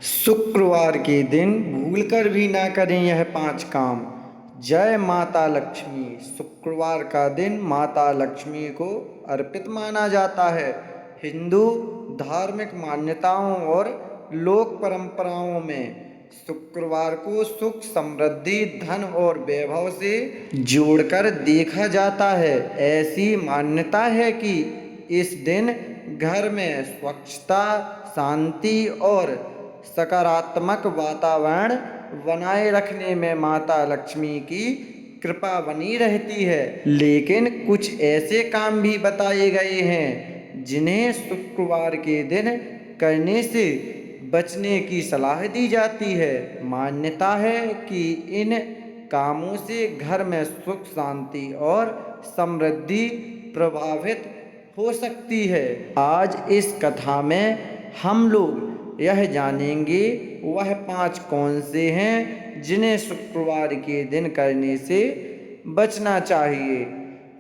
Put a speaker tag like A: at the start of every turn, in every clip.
A: शुक्रवार के दिन भूलकर भी ना करें यह 5 काम। जय माता लक्ष्मी। शुक्रवार का दिन माता लक्ष्मी को अर्पित माना जाता है। हिंदू धार्मिक मान्यताओं और लोक परंपराओं में शुक्रवार को सुख, समृद्धि, धन और वैभव से जोड़कर देखा जाता है। ऐसी मान्यता है कि इस दिन घर में स्वच्छता, शांति और सकारात्मक वातावरण बनाए रखने में माता लक्ष्मी की कृपा बनी रहती है। लेकिन कुछ ऐसे काम भी बताए गए हैं जिन्हें शुक्रवार के दिन करने से बचने की सलाह दी जाती है। मान्यता है कि इन कामों से घर में सुख, शांति और समृद्धि प्रभावित हो सकती है। आज इस कथा में हम लोग यह जानेंगे वह 5 कौन से हैं जिन्हें शुक्रवार के दिन करने से बचना चाहिए।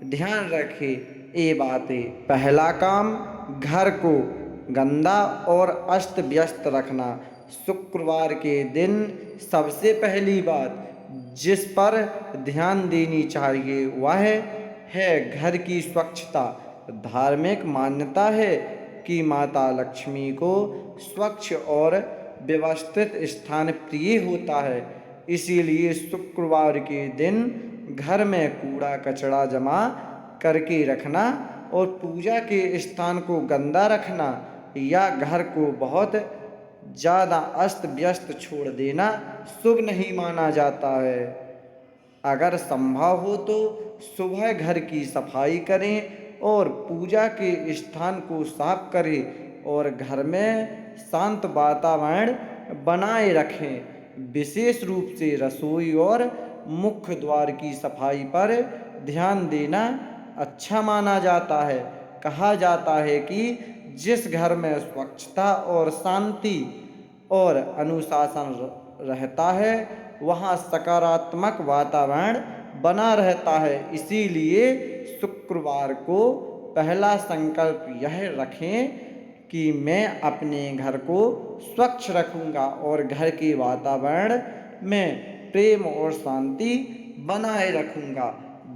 A: ध्यान रखें ये बातें। पहला काम, घर को गंदा और अस्त व्यस्त रखना। शुक्रवार के दिन सबसे पहली बात जिस पर ध्यान देनी चाहिए वह है घर की स्वच्छता। धार्मिक मान्यता है कि माता लक्ष्मी को स्वच्छ और व्यवस्थित स्थान प्रिय होता है। इसीलिए शुक्रवार के दिन घर में कूड़ा कचरा जमा करके रखना और पूजा के स्थान को गंदा रखना या घर को बहुत ज़्यादा अस्त व्यस्त छोड़ देना शुभ नहीं माना जाता है। अगर संभव हो तो सुबह घर की सफाई करें और पूजा के स्थान को साफ करें और घर में शांत वातावरण बनाए रखें। विशेष रूप से रसोई और मुख्य द्वार की सफाई पर ध्यान देना अच्छा माना जाता है। कहा जाता है कि जिस घर में स्वच्छता और शांति और अनुशासन रहता है वहाँ सकारात्मक वातावरण बना रहता है। इसीलिए शुक्रवार को पहला संकल्प यह रखें कि मैं अपने घर को स्वच्छ रखूँगा और घर के वातावरण में प्रेम और शांति बनाए रखूँगा।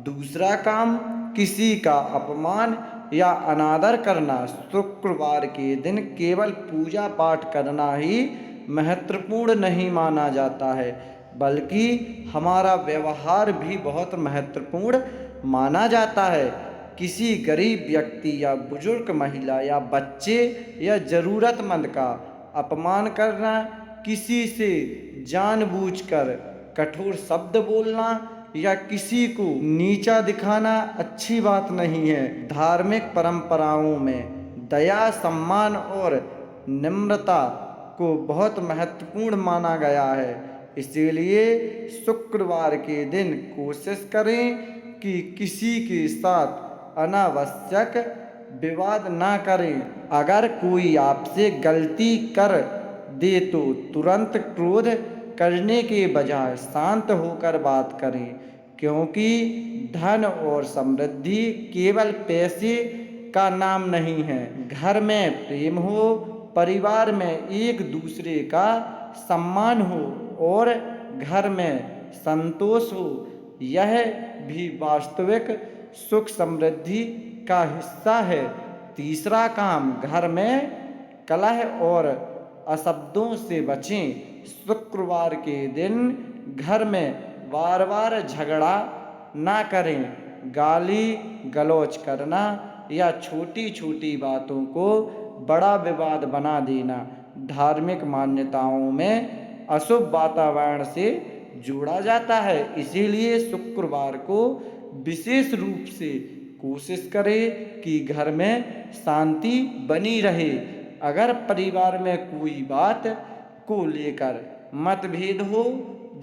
A: दूसरा काम, किसी का अपमान या अनादर करना। शुक्रवार के दिन केवल पूजा पाठ करना ही महत्वपूर्ण नहीं माना जाता है, बल्कि हमारा व्यवहार भी बहुत महत्वपूर्ण माना जाता है। किसी गरीब व्यक्ति या बुजुर्ग महिला या बच्चे या ज़रूरतमंद का अपमान करना, किसी से जानबूझकर कठोर शब्द बोलना या किसी को नीचा दिखाना अच्छी बात नहीं है। धार्मिक परंपराओं में दया, सम्मान और निम्रता को बहुत महत्वपूर्ण माना गया है। इसीलिए शुक्रवार के दिन कोशिश करें कि किसी के साथ अनावश्यक विवाद ना करें। अगर कोई आपसे गलती कर दे तो तुरंत क्रोध करने के बजाय शांत होकर बात करें, क्योंकि धन और समृद्धि केवल पैसे का नाम नहीं है। घर में प्रेम हो, परिवार में एक दूसरे का सम्मान हो और घर में संतोष हो, यह भी वास्तविक सुख समृद्धि का हिस्सा है। तीसरा काम, घर में कलह और अशब्दों से बचें। शुक्रवार के दिन घर में बार बार झगड़ा ना करें। गाली गलौज करना या छोटी छोटी बातों को बड़ा विवाद बना देना धार्मिक मान्यताओं में अशुभ वातावरण से जोड़ा जाता है। इसीलिए शुक्रवार को विशेष रूप से कोशिश करें कि घर में शांति बनी रहे। अगर परिवार में कोई बात को लेकर मतभेद हो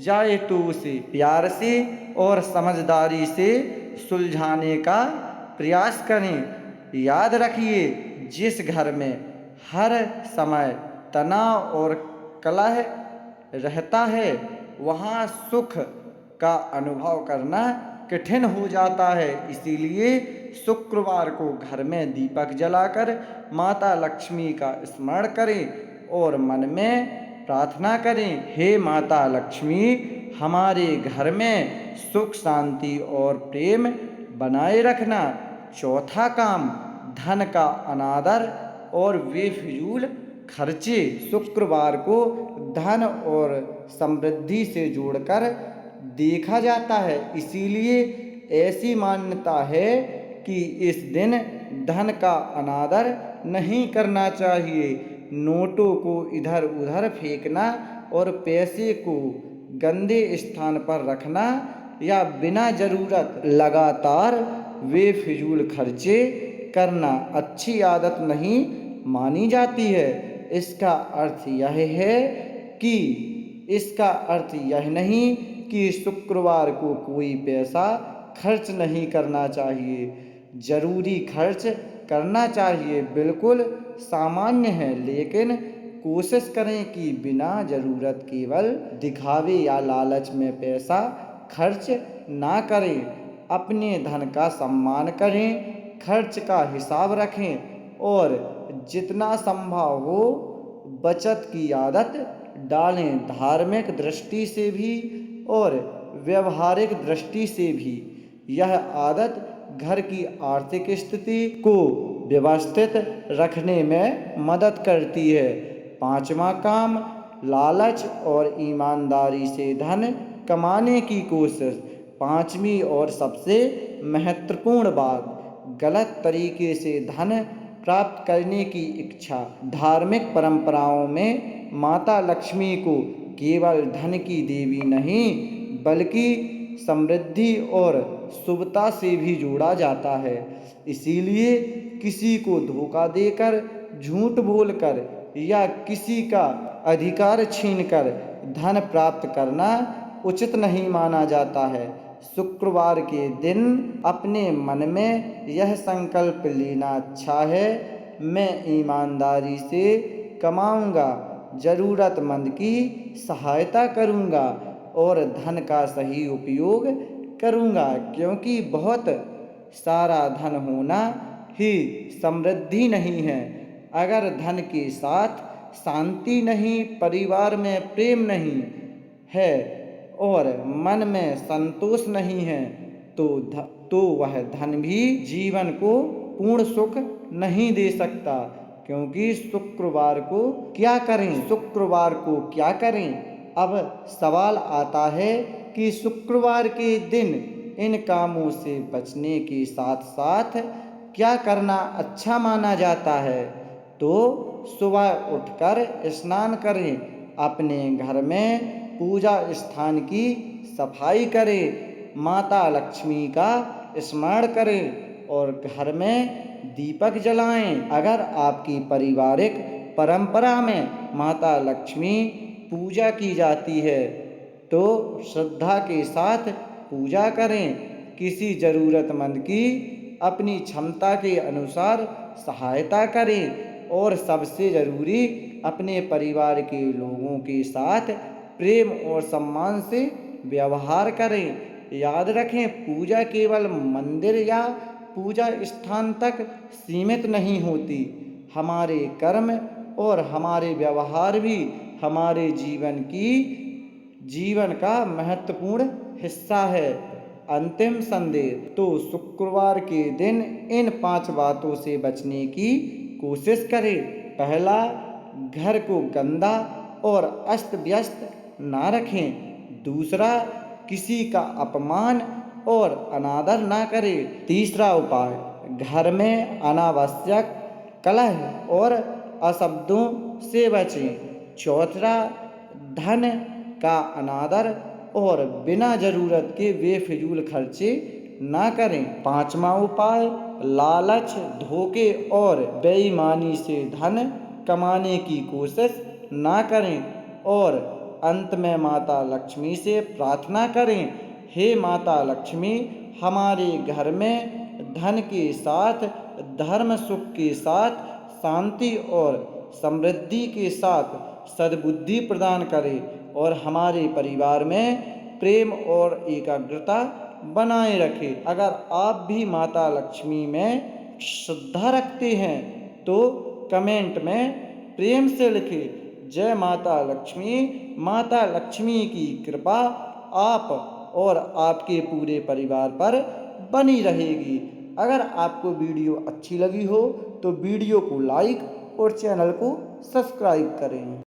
A: जाए तो उसे प्यार से और समझदारी से सुलझाने का प्रयास करें। याद रखिए, जिस घर में हर समय तनाव और कलह रहता है वहाँ सुख का अनुभव करना कठिन हो जाता है। इसीलिए शुक्रवार को घर में दीपक जलाकर माता लक्ष्मी का स्मरण करें और मन में प्रार्थना करें, हे माता लक्ष्मी हमारे घर में सुख शांति और प्रेम बनाए रखना। चौथा काम, धन का अनादर और बेफिजूल खर्चे। शुक्रवार को धन और समृद्धि से जोड़कर देखा जाता है, इसीलिए ऐसी मान्यता है कि इस दिन धन का अनादर नहीं करना चाहिए। नोटों को इधर उधर फेंकना और पैसे को गंदे स्थान पर रखना या बिना ज़रूरत लगातार बेफिजूल खर्चे करना अच्छी आदत नहीं मानी जाती है। इसका अर्थ यह नहीं कि शुक्रवार को कोई पैसा खर्च नहीं करना चाहिए। जरूरी खर्च करना चाहिए, बिल्कुल सामान्य है, लेकिन कोशिश करें कि बिना ज़रूरत केवल दिखावे या लालच में पैसा खर्च ना करें। अपने धन का सम्मान करें, खर्च का हिसाब रखें और जितना संभव हो बचत की आदत डालें। धार्मिक दृष्टि से भी और व्यवहारिक दृष्टि से भी यह आदत घर की आर्थिक स्थिति को व्यवस्थित रखने में मदद करती है। पांचवा काम, लालच और ईमानदारी से धन कमाने की कोशिश। पांचवी और सबसे महत्वपूर्ण बात, गलत तरीके से धन प्राप्त करने की इच्छा। धार्मिक परंपराओं में माता लक्ष्मी को केवल धन की देवी नहीं बल्कि समृद्धि और शुभता से भी जोड़ा जाता है। इसीलिए किसी को धोखा देकर, झूठ बोलकर या किसी का अधिकार छीनकर धन प्राप्त करना उचित नहीं माना जाता है। शुक्रवार के दिन अपने मन में यह संकल्प लेना अच्छा है, मैं ईमानदारी से कमाऊंगा, ज़रूरतमंद की सहायता करूंगा और धन का सही उपयोग करूंगा, क्योंकि बहुत सारा धन होना ही समृद्धि नहीं है। अगर धन के साथ शांति नहीं, परिवार में प्रेम नहीं है और मन में संतोष नहीं है तो वह धन भी जीवन को पूर्ण सुख नहीं दे सकता। क्योंकि शुक्रवार को क्या करें? अब सवाल आता है कि शुक्रवार के दिन इन कामों से बचने के साथ साथ क्या करना अच्छा माना जाता है। तो सुबह उठकर स्नान करें, अपने घर में पूजा स्थान की सफाई करें, माता लक्ष्मी का स्मरण करें और घर में दीपक जलाएं। अगर आपकी पारिवारिक परंपरा में माता लक्ष्मी पूजा की जाती है तो श्रद्धा के साथ पूजा करें। किसी ज़रूरतमंद की अपनी क्षमता के अनुसार सहायता करें और सबसे ज़रूरी अपने परिवार के लोगों के साथ प्रेम और सम्मान से व्यवहार करें। याद रखें, पूजा केवल मंदिर या पूजा स्थान तक सीमित नहीं होती। हमारे कर्म और हमारे व्यवहार भी हमारे जीवन का महत्वपूर्ण हिस्सा है। अंतिम संदेश, तो शुक्रवार के दिन इन 5 बातों से बचने की कोशिश करें। पहला, घर को गंदा और अस्त व्यस्त ना रखें। दूसरा, किसी का अपमान और अनादर ना करें। तीसरा उपाय, घर में अनावश्यक कलह और अशब्दों से बचें। चौथा, धन का अनादर और बिना ज़रूरत के बेफिजूल खर्चे ना करें। पांचवा उपाय, लालच, धोखे और बेईमानी से धन कमाने की कोशिश ना करें। और अंत में माता लक्ष्मी से प्रार्थना करें, हे माता लक्ष्मी हमारे घर में धन के साथ, धर्म सुख के साथ, शांति और समृद्धि के साथ सद्बुद्धि प्रदान करें और हमारे परिवार में प्रेम और एकाग्रता बनाए रखें। अगर आप भी माता लक्ष्मी में श्रद्धा रखते हैं तो कमेंट में प्रेम से लिखें, जय माता लक्ष्मी। माता लक्ष्मी की कृपा आप और आपके पूरे परिवार पर बनी रहेगी। अगर आपको वीडियो अच्छी लगी हो तो वीडियो को लाइक और चैनल को सब्सक्राइब करें।